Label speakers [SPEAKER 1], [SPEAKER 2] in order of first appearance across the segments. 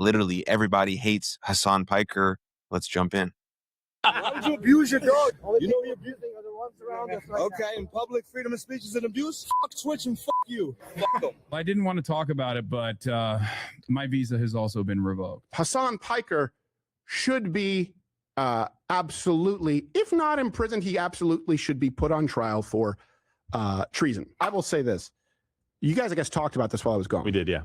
[SPEAKER 1] literally everybody hates Hasan Piker. Let's jump in.
[SPEAKER 2] Why would you abuse your dog? You know you're abusing other ones around us right now. In public, freedom of speech is an abuse. Fuck Twitch and fuck you. Fuck them.
[SPEAKER 3] I didn't want to talk about it, but my visa has also been revoked.
[SPEAKER 4] Hasan Piker should be absolutely, if not imprisoned, he absolutely should be put on trial for treason. I will say this. You guys, I guess, talked about this while I was gone.
[SPEAKER 5] We did, yeah.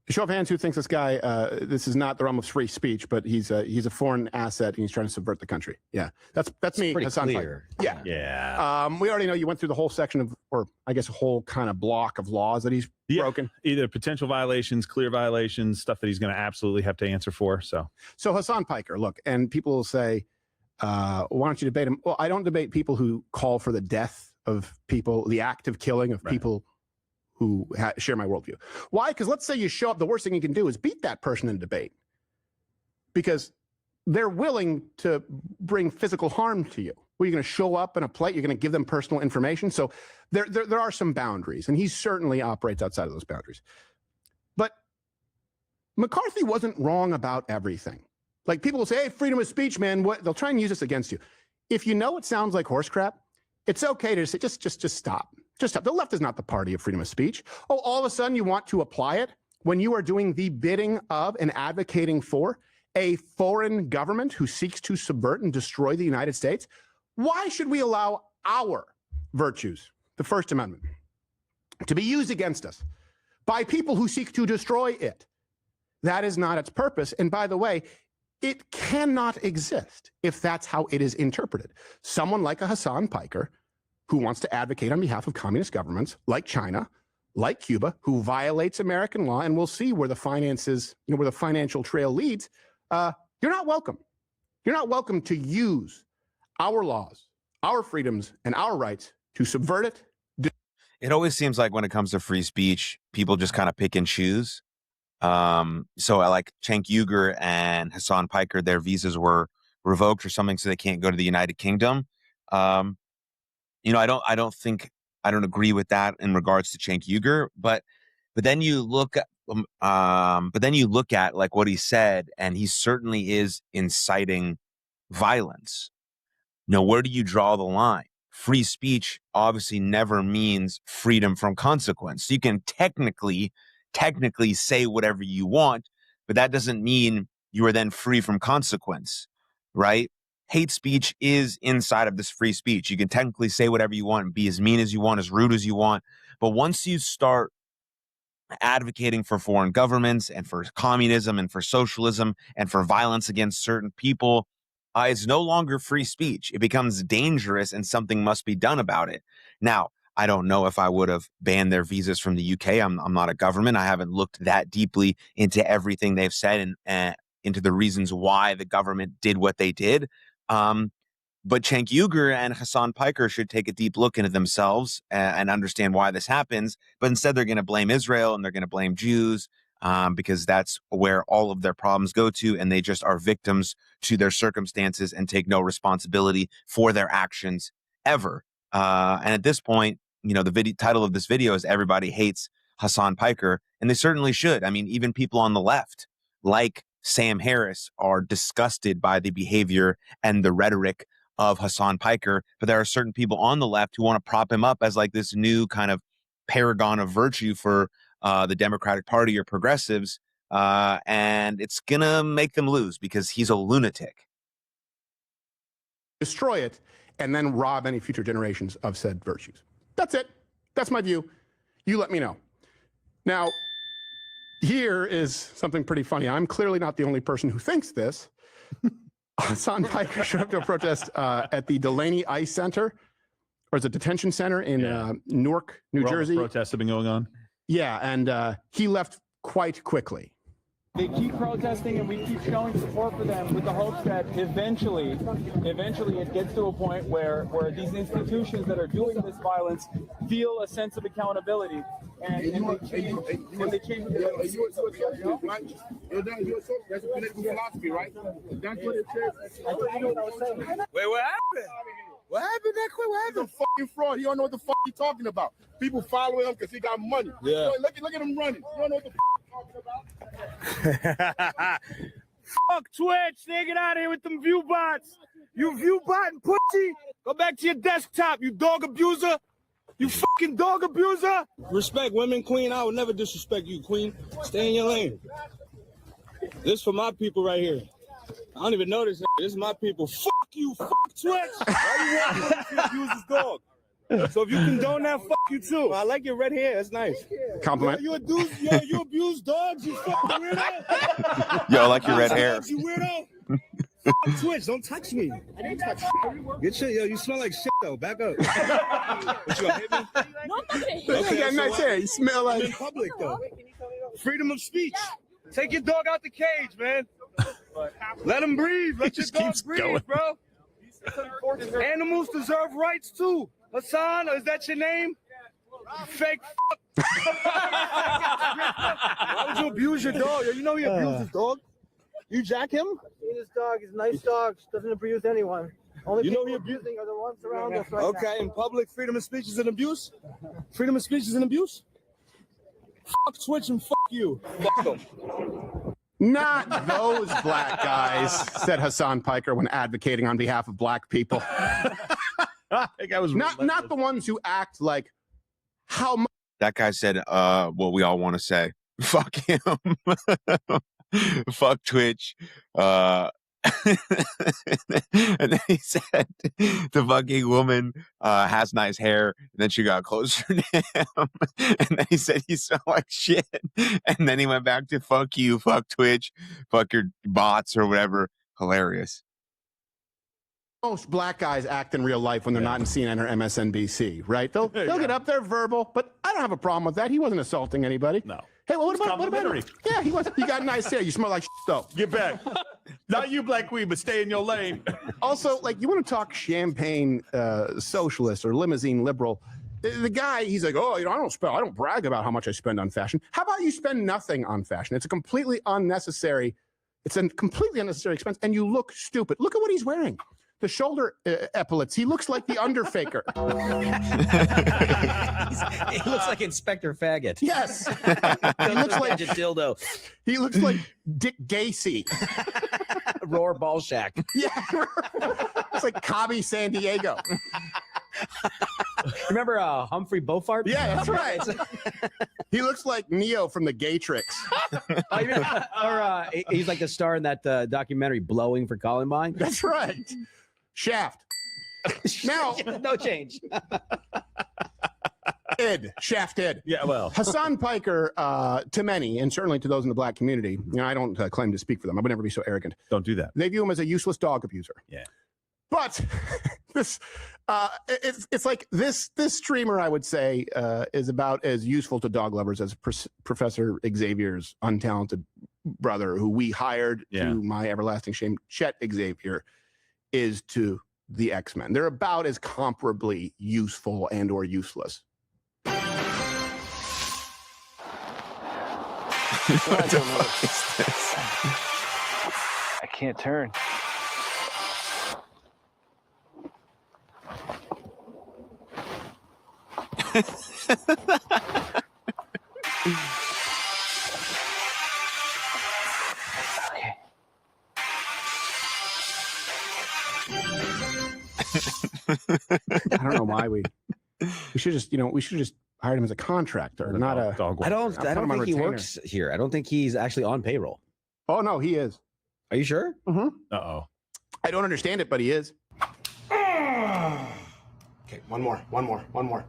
[SPEAKER 4] Show of hands who thinks this guy, this is not the realm of free speech, but he's a foreign asset and he's trying to subvert the country. Yeah, that's me, Hasan Piker. Yeah.
[SPEAKER 5] Yeah.
[SPEAKER 4] We already know you went through the whole section of, or I guess a whole kind of block of laws that he's broken.
[SPEAKER 5] Either potential violations, clear violations, stuff that he's going to absolutely have to answer for. So
[SPEAKER 4] Hasan Piker, look, and people will say, why don't you debate him? Well, I don't debate people who call for the death of people, the active killing of people who share my worldview. Why? Because let's say you show up, the worst thing you can do is beat that person in a debate because they're willing to bring physical harm to you. Well, you're going to show up in a plate, you're going to give them personal information. So there are some boundaries, and he certainly operates outside of those boundaries. But McCarthy wasn't wrong about everything. Like people will say, hey, freedom of speech, man, they'll try and use this against you. If you know it sounds like horse crap, it's okay to say, just stop. Just stop. The left is not the party of freedom of speech. Oh, all of a sudden you want to apply it when you are doing the bidding of and advocating for a foreign government who seeks to subvert and destroy the United States? Why should we allow our virtues, the First Amendment, to be used against us by people who seek to destroy it? That is not its purpose. And by the way, it cannot exist if that's how it is interpreted. Someone like a Hasan Piker who wants to advocate on behalf of communist governments like China, like Cuba, who violates American law, and we'll see where the finances, where the financial trail leads, you're not welcome. You're not welcome to use our laws, our freedoms, and our rights to subvert it.
[SPEAKER 1] It always seems like when it comes to free speech, people just kind of pick and choose. So I like Cenk Uygur and Hasan Piker, their visas were revoked or something, so they can't go to the United Kingdom. I don't agree with that in regards to Cenk Uygur, but then you look at like what he said, and he certainly is inciting violence. Now, where do you draw the line? Free speech obviously never means freedom from consequence. You can technically say whatever you want, but that doesn't mean you are then free from consequence, right? Hate speech is inside of this free speech. You can technically say whatever you want and be as mean as you want, as rude as you want. But once you start advocating for foreign governments and for communism and for socialism and for violence against certain people, it's no longer free speech. It becomes dangerous and something must be done about it. Now, I don't know if I would have banned their visas from the UK. I'm not a government. I haven't looked that deeply into everything they've said and into the reasons why the government did what they did. But Cenk Uygur and Hasan Piker should take a deep look into themselves and understand why this happens. But instead, they're going to blame Israel and they're going to blame Jews because that's where all of their problems go to. And they just are victims to their circumstances and take no responsibility for their actions ever. And at this point, the title of this video is Everybody Hates Hasan Piker. And they certainly should. I mean, even people on the left, like Sam Harris, are disgusted by the behavior and the rhetoric of Hasan Piker, but there are certain people on the left who want to prop him up as like this new kind of paragon of virtue for the Democratic Party or progressives, and it's gonna make them lose because he's a lunatic.
[SPEAKER 4] Destroy it and then rob any future generations of said virtues. That's it. That's my view. You let me know. Now, here is something pretty funny. I'm clearly not the only person who thinks this. Hasan Piker showed up to a protest at the Delaney Ice Center, or is it detention center in Newark, New Jersey.
[SPEAKER 5] Protests have been going on.
[SPEAKER 4] Yeah, and he left quite quickly.
[SPEAKER 6] They keep protesting and we keep showing support for them with the hopes that eventually it gets to a point where these institutions that are doing this violence feel a sense of accountability and they change.
[SPEAKER 2] That's a political philosophy, right? That's what it says.
[SPEAKER 7] Wait, what happened?
[SPEAKER 2] What happened that quick? What happened? He's a fucking fraud. He don't know what the fuck he's talking about. People follow him because he got money.
[SPEAKER 7] Yeah.
[SPEAKER 2] Look at him running. You don't know what the fuck he's talking about. Fuck Twitch. They get out of here with them view bots. You view botting pussy. Go back to your desktop, you dog abuser. You fucking dog abuser. Respect women, queen. I will never disrespect you, queen. Stay in your lane. This for my people right here. I don't even know this. This is my people. Fuck you. Fuck Twitch. Why you want women if you abuse this dog? So if you condone that, fuck you too. I like your red hair. That's nice.
[SPEAKER 4] Compliment.
[SPEAKER 2] You abuse dogs, you fucking weirdo.
[SPEAKER 1] Yo, I like your red hair.
[SPEAKER 2] Dogs, you weirdo. Fuck Twitch, don't touch me. I didn't touch you. Good shit, yo. You smell like shit though. Back up. What, you gonna hit me? No, I'm not gonna hit you.
[SPEAKER 4] Okay, got nice hair. You smell like.
[SPEAKER 2] In public though. Freedom of speech. Take your dog out the cage, man. Let him breathe. Let your dog breathe, bro. Animals deserve rights too. Hasan, is that your name? You fake fuck. Why would you abuse your dog? You know he abused his dog. You jack him?
[SPEAKER 8] His dog is a nice dog. Doesn't abuse anyone. Only
[SPEAKER 2] You know
[SPEAKER 8] people
[SPEAKER 2] he
[SPEAKER 8] abusing are the ones around us right
[SPEAKER 2] Okay, in public, freedom of speech is an abuse? Freedom of speech is an abuse? Fuck Twitch and fuck you. Fuck them.
[SPEAKER 4] Not those black guys, said Hasan Piker when advocating on behalf of black people.
[SPEAKER 5] That guy was
[SPEAKER 4] Not the ones who act like how much.
[SPEAKER 1] That guy said, what we all want to say. Fuck him. Fuck Twitch. And then he said the fucking woman has nice hair. And then she got closer to him. And then he said he smelled like shit. And then he went back to fuck you, fuck Twitch, fuck your bots or whatever. Hilarious.
[SPEAKER 4] Most black guys act in real life when they're not in CNN or MSNBC, right? They'll get up there verbal, but I don't have a problem with that. He wasn't assaulting anybody.
[SPEAKER 5] No.
[SPEAKER 4] Hey, well, what about
[SPEAKER 5] complimentary.
[SPEAKER 4] Yeah, he got nice hair. You smell like shit, though.
[SPEAKER 5] Get back. Not you, Black Queen, but stay in your lane.
[SPEAKER 4] Also, like, you want to talk champagne socialist or limousine liberal. The guy, he's like, oh, I don't brag about how much I spend on fashion. How about you spend nothing on fashion? It's a completely unnecessary expense, and you look stupid. Look at what he's wearing. The shoulder epaulets. He looks like the Underfaker.
[SPEAKER 9] He looks like Inspector Faggot.
[SPEAKER 4] Yes. He looks like
[SPEAKER 9] dildo.
[SPEAKER 4] He looks like Dick Gacy.
[SPEAKER 9] Roar Ball Shack.
[SPEAKER 4] Yeah. It's like Cobby San Diego.
[SPEAKER 9] Remember Humphrey Bogart?
[SPEAKER 4] Yeah, that's right. He looks like Neo from the Gaytrix.
[SPEAKER 9] He's like the star in that documentary Blowing for Columbine.
[SPEAKER 4] That's right. Shaft. Now,
[SPEAKER 9] no change.
[SPEAKER 4] Shaft Ed.
[SPEAKER 5] Yeah, well.
[SPEAKER 4] Hasan Piker, to many, and certainly to those in the black community, I don't claim to speak for them. I would never be so arrogant.
[SPEAKER 5] Don't do that.
[SPEAKER 4] They view him as a useless dog abuser.
[SPEAKER 5] Yeah.
[SPEAKER 4] But it's like this streamer, I would say, is about as useful to dog lovers as Professor Xavier's untalented brother, who we hired to my everlasting shame, Chet Xavier, is to the X-Men. They're about as comparably useful and or useless.
[SPEAKER 1] What the fuck is this?
[SPEAKER 8] I can't turn.
[SPEAKER 4] I don't know why we should just hired him as a contractor, not a
[SPEAKER 5] dog.
[SPEAKER 9] I don't think he works here. I don't think he's actually on payroll.
[SPEAKER 4] Oh no, he is.
[SPEAKER 9] Are you sure?
[SPEAKER 4] Mm-hmm.
[SPEAKER 5] Uh-oh.
[SPEAKER 4] I don't understand it, but he is. Okay, one more. What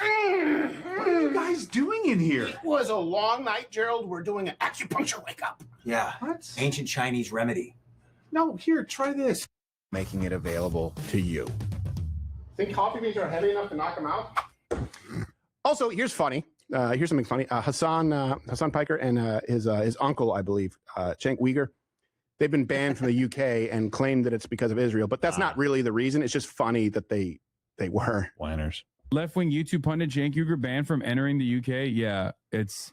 [SPEAKER 4] are you guys doing in here? It was a long night, Gerald. We're doing an acupuncture wake up.
[SPEAKER 10] Yeah.
[SPEAKER 4] What?
[SPEAKER 10] Ancient Chinese remedy.
[SPEAKER 4] No, here, try this. Making it available to you. Think coffee beans are heavy enough to knock them out? Also, here's funny. Here's something funny. Hasan Piker and his uncle, I believe, Cenk Uyghur, they've been banned from the UK and claim that it's because of Israel, but that's not really the reason. It's just funny that they were.
[SPEAKER 5] Whiners.
[SPEAKER 3] Left-wing YouTube pundit Cenk Uyghur banned from entering the UK. Yeah, it's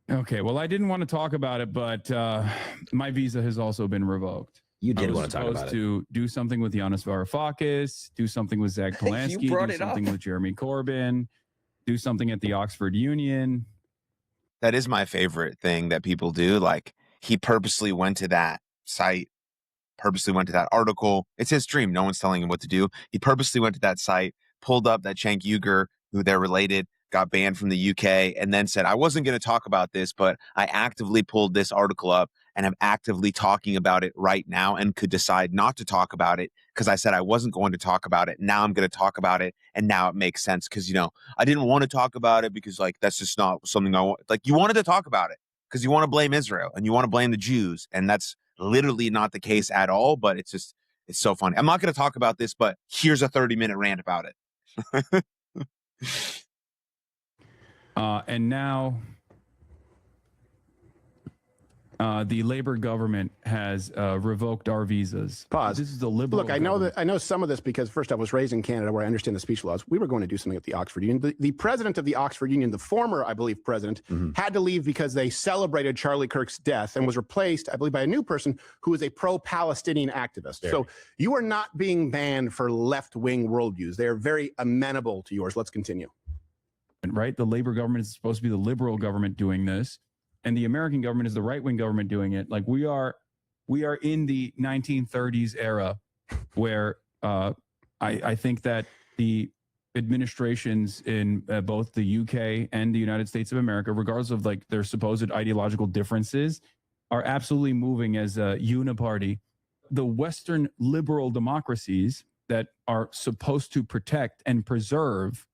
[SPEAKER 3] okay. Well, I didn't want to talk about it, but my visa has also been revoked.
[SPEAKER 9] You did want to talk about it.
[SPEAKER 3] I was supposed to do something with Yanis Varoufakis, do something with Zach Polanski, do something with Jeremy Corbyn, do something at the Oxford Union.
[SPEAKER 1] That is my favorite thing that people do. Like, he purposely went to that site, purposely went to that article. It's his dream. No one's telling him what to do. He purposely went to that site, pulled up that Cenk Uygur, who they're related, got banned from the UK, and then said, I wasn't going to talk about this, but I actively pulled this article up and I'm actively talking about it right now and could decide not to talk about it because I said I wasn't going to talk about it. Now I'm going to talk about it. And now it makes sense because, I didn't want to talk about it because, like, that's just not something I want. Like, you wanted to talk about it because you want to blame Israel and you want to blame the Jews. And that's literally not the case at all. But it's so funny. I'm not going to talk about this, but here's a 30-minute rant about it.
[SPEAKER 3] And now the Labor government has revoked our visas.
[SPEAKER 4] Pause.
[SPEAKER 3] This is the liberal.
[SPEAKER 4] Look, I know some of this because first I was raised in Canada where I understand the speech laws. We were going to do something at the Oxford Union. The president of the Oxford Union, the former, I believe, president, had to leave because they celebrated Charlie Kirk's death and was replaced, I believe, by a new person who is a pro-Palestinian activist. So you are not being banned for left-wing worldviews. They are very amenable to yours. Let's continue.
[SPEAKER 3] Right? The Labor government is supposed to be the liberal government doing this, and the American government is the right-wing government doing it. Like, we are in the 1930s era where I think that the administrations in both the UK and the United States of America, regardless of like their supposed ideological differences, are absolutely moving as a uniparty. The Western liberal democracies that are supposed to protect and preserve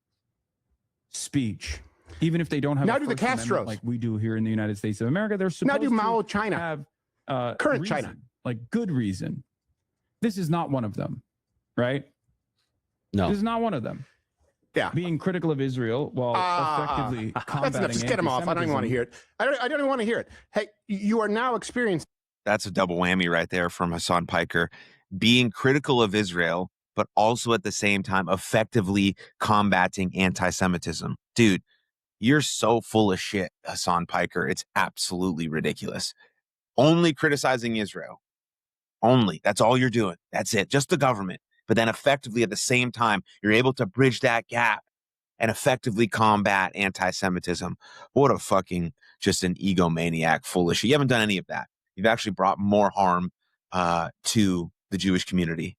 [SPEAKER 3] speech, even if they don't have
[SPEAKER 4] now
[SPEAKER 3] a
[SPEAKER 4] do the
[SPEAKER 3] First Amendment
[SPEAKER 4] Castros
[SPEAKER 3] like we do here in the United States of America. They're supposed
[SPEAKER 4] now do Mao
[SPEAKER 3] to
[SPEAKER 4] China
[SPEAKER 3] have
[SPEAKER 4] current
[SPEAKER 3] reason,
[SPEAKER 4] China,
[SPEAKER 3] like good reason. This is not one of them, right?
[SPEAKER 9] No,
[SPEAKER 3] this is not one of them.
[SPEAKER 4] Yeah,
[SPEAKER 3] being critical of Israel while effectively combating.
[SPEAKER 4] That's enough. Just get him off. I don't even want to hear it. I don't even want to hear it. Hey, you are now experiencing.
[SPEAKER 1] That's a double whammy right there from Hasan Piker. Being critical of Israel, but also at the same time effectively combating anti-Semitism. Dude, you're so full of shit, Hasan Piker. It's absolutely ridiculous. Only criticizing Israel. Only. That's all you're doing. That's it. Just the government. But then effectively at the same time, you're able to bridge that gap and effectively combat anti-Semitism. What a fucking, just an egomaniac full of shit. You haven't done any of that. You've actually brought more harm to the Jewish community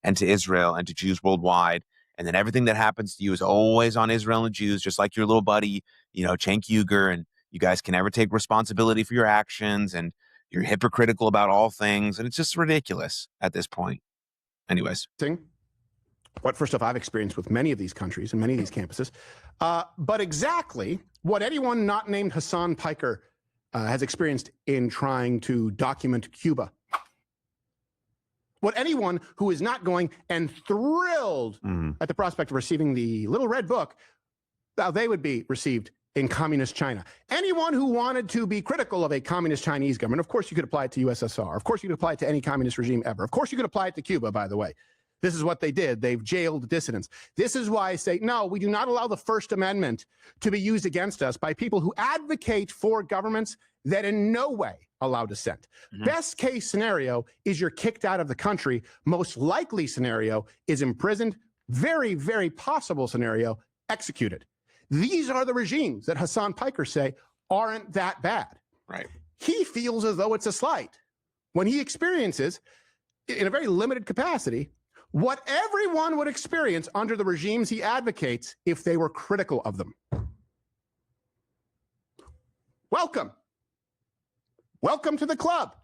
[SPEAKER 1] and to Israel and to Jews worldwide. And then everything that happens to you is always on Israel and Jews, just like your little buddy, Cenk Uygur, and you guys can never take responsibility for your actions, and you're hypocritical about all things. And it's just ridiculous at this point. Anyways.
[SPEAKER 4] What first off I've experienced with many of these countries and many of these campuses, but exactly what anyone not named Hasan Piker has experienced in trying to document Cuba. What anyone who is not going and thrilled at the prospect of receiving the little red book, how they would be received in communist China. Anyone who wanted to be critical of a communist Chinese government, of course you could apply it to USSR. Of course you could apply it to any communist regime ever. Of course you could apply it to Cuba, by the way. This is what they did. They've jailed dissidents. This is why I say, no, we do not allow the First Amendment to be used against us by people who advocate for governments that in no way allow dissent. Best case scenario is you're kicked out of the country. Most likely scenario is imprisoned. Very, very possible scenario, executed. These are the regimes that Hasan Piker say aren't that bad.
[SPEAKER 1] Right.
[SPEAKER 4] He feels as though it's a slight when he experiences, in a very limited capacity, what everyone would experience under the regimes he advocates if they were critical of them. Welcome. Welcome to the club.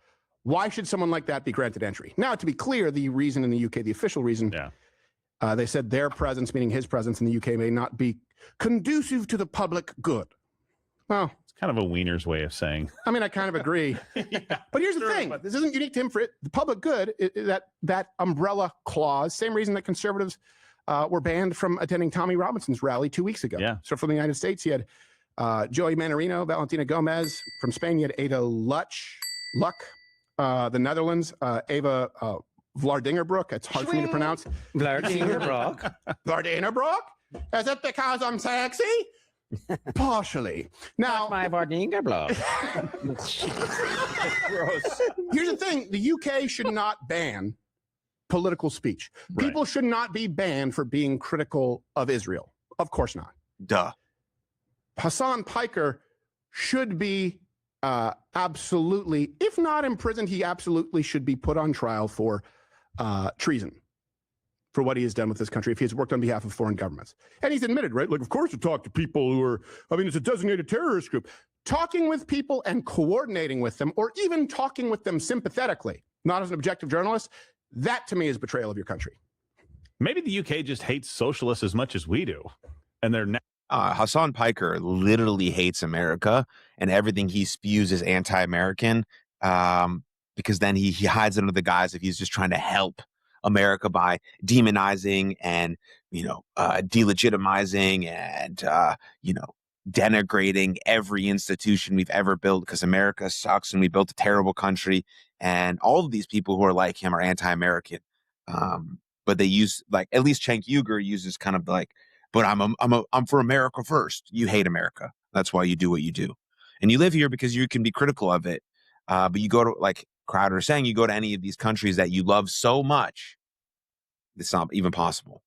[SPEAKER 4] Why should someone like that be granted entry? Now, to be clear, the reason in the UK, the official reason, they said their presence, meaning his presence in the UK, may not be conducive to the public good. Well,
[SPEAKER 5] it's kind of a wiener's way of saying.
[SPEAKER 4] I mean, I kind of agree. But here's the thing. This isn't unique to him. For it. The public good, that umbrella clause, same reason that conservatives were banned from attending Tommy Robinson's rally 2 weeks ago.
[SPEAKER 5] Yeah.
[SPEAKER 4] So from the United States, he had Joey Manarino, Valentina Gomez. From Spain, you had Ada Luck. The Netherlands, Eva Vlardingerbroek. It's hard for me to pronounce.
[SPEAKER 9] Vlardingerbroek.
[SPEAKER 4] Vlardingerbroek? Is it because I'm sexy? Partially. Now,
[SPEAKER 9] my Vlardingerbroek.
[SPEAKER 4] Gross. Here's the thing. The UK should not ban political speech. People should not be banned for being critical of Israel. Of course not.
[SPEAKER 1] Duh.
[SPEAKER 4] Hasan Piker should be absolutely, if not imprisoned, he absolutely should be put on trial for treason for what he has done with this country if he has worked on behalf of foreign governments. And he's admitted, right? Like, of course you talk to people who are, it's a designated terrorist group. Talking with people and coordinating with them, or even talking with them sympathetically, not as an objective journalist, that to me is betrayal of your country.
[SPEAKER 5] Maybe the UK just hates socialists as much as we do. And they're
[SPEAKER 1] Hasan Piker literally hates America, and everything he spews is anti-American, because then he hides under the guise of he's just trying to help America by demonizing and, delegitimizing and, denigrating every institution we've ever built because America sucks and we built a terrible country. And all of these people who are like him are anti-American. But they use, like, at least Cenk Uygur uses kind of like, but I'm for America first. You hate America. That's why you do what you do. And you live here because you can be critical of it. But you go to, like Crowder is saying, you go to any of these countries that you love so much, it's not even possible.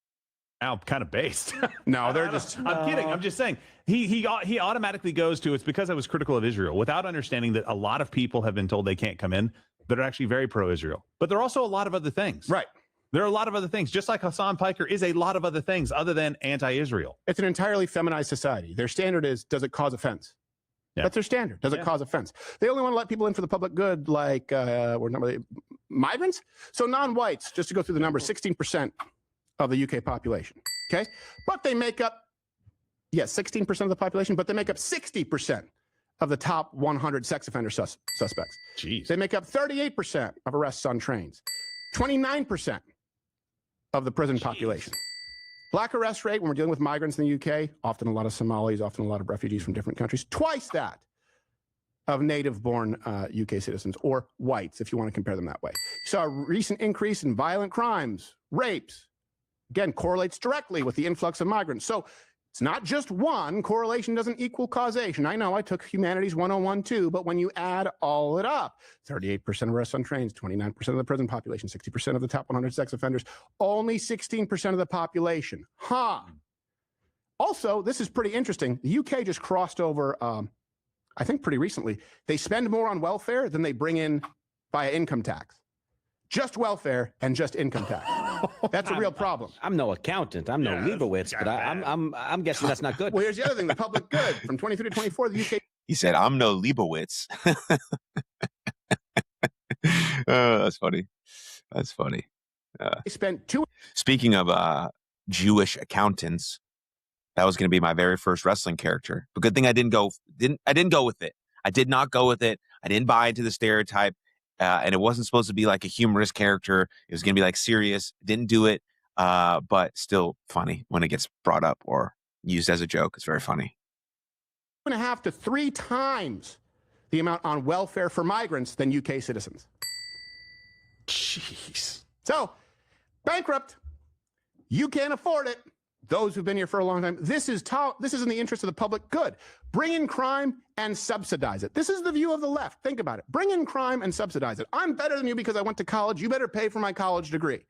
[SPEAKER 5] now kind of based.
[SPEAKER 4] No, they're just.
[SPEAKER 5] I'm kidding. I'm just saying he automatically goes to it's because I was critical of Israel without understanding that a lot of people have been told they can't come in that are actually very pro-Israel. But there are also a lot of other things.
[SPEAKER 4] Right.
[SPEAKER 5] There are a lot of other things, just like Hasan Piker is a lot of other things other tthan anti-Israel.
[SPEAKER 4] It's an entirely feminized society. Their standard is, does it cause offense? Yeah. That's their standard. Does it cause offense? They only want to let people in for the public good, like migrants. So non-whites, just to go through the numbers, 16% of the UK population. Okay, but they make up, 16% of the population, but they make up 60% of the top 100 sex offender suspects.
[SPEAKER 5] Jeez.
[SPEAKER 4] They make up 38% of arrests on trains, 29% of the prison population. Black arrest rate, when we're dealing with migrants in the UK, often a lot of Somalis, often a lot of refugees from different countries, twice that of native-born UK citizens, or whites, if you want to compare them that way. You saw a recent increase in violent crimes, rapes. Again, correlates directly with the influx of migrants. So it's not just one. Correlation doesn't equal causation. I know I took Humanities 101 too, but when you add all it up, 38% of arrests on trains, 29% of the prison population, 60% of the top 100 sex offenders, only 16% of the population. Also, this is pretty interesting. The UK just crossed over, I think pretty recently. They spend more on welfare than they bring in via income tax. Just welfare and just income tax. That's a real problem.
[SPEAKER 9] I'm no accountant. I'm no Leibowitz, but I'm guessing that's not good.
[SPEAKER 4] Well, here's the other thing: the public good from 23 to 24. The UK.
[SPEAKER 1] He said, "I'm no Leibowitz." That's funny. That's funny.
[SPEAKER 4] They spent two.
[SPEAKER 1] Speaking of Jewish accountants, that was going to be my very first wrestling character. But good thing I didn't go with it. I did not go with it. I didn't buy into the stereotype. And it wasn't supposed to be like a humorous character. It was going to be like serious. Didn't do it, but still funny when it gets brought up or used as a joke. It's very funny.
[SPEAKER 4] 2.5 to 3 times the amount on welfare for migrants than UK citizens.
[SPEAKER 5] Jeez.
[SPEAKER 4] So, bankrupt. You can't afford it. Those who've been here for a long time. This is in the interest of the public good. Bring in crime and subsidize it. This is the view of the left. Think about it. Bring in crime and subsidize it. I'm better than you because I went to college. You better pay for my college degree.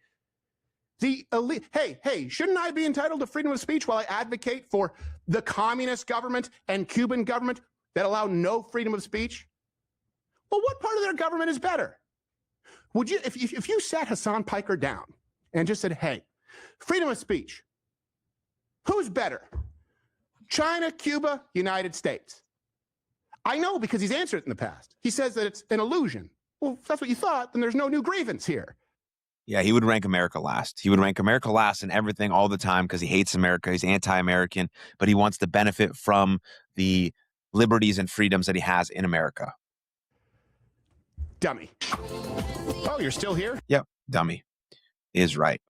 [SPEAKER 4] The elite, hey, shouldn't I be entitled to freedom of speech while I advocate for the communist government and Cuban government that allow no freedom of speech? Well, what part of their government is better? Would you, if you sat Hasan Piker down and just said, hey, freedom of speech, who's better? China, Cuba, United States. I know because he's answered it in the past. He says that it's an illusion. Well, if that's what you thought, then there's no new grievance here.
[SPEAKER 1] Yeah, he would rank America last. He would rank America last in everything all the time because he hates America. He's anti-American, but he wants to benefit from the liberties and freedoms that he has in America.
[SPEAKER 4] Dummy. Oh, you're still here?
[SPEAKER 1] Yep, dummy is right.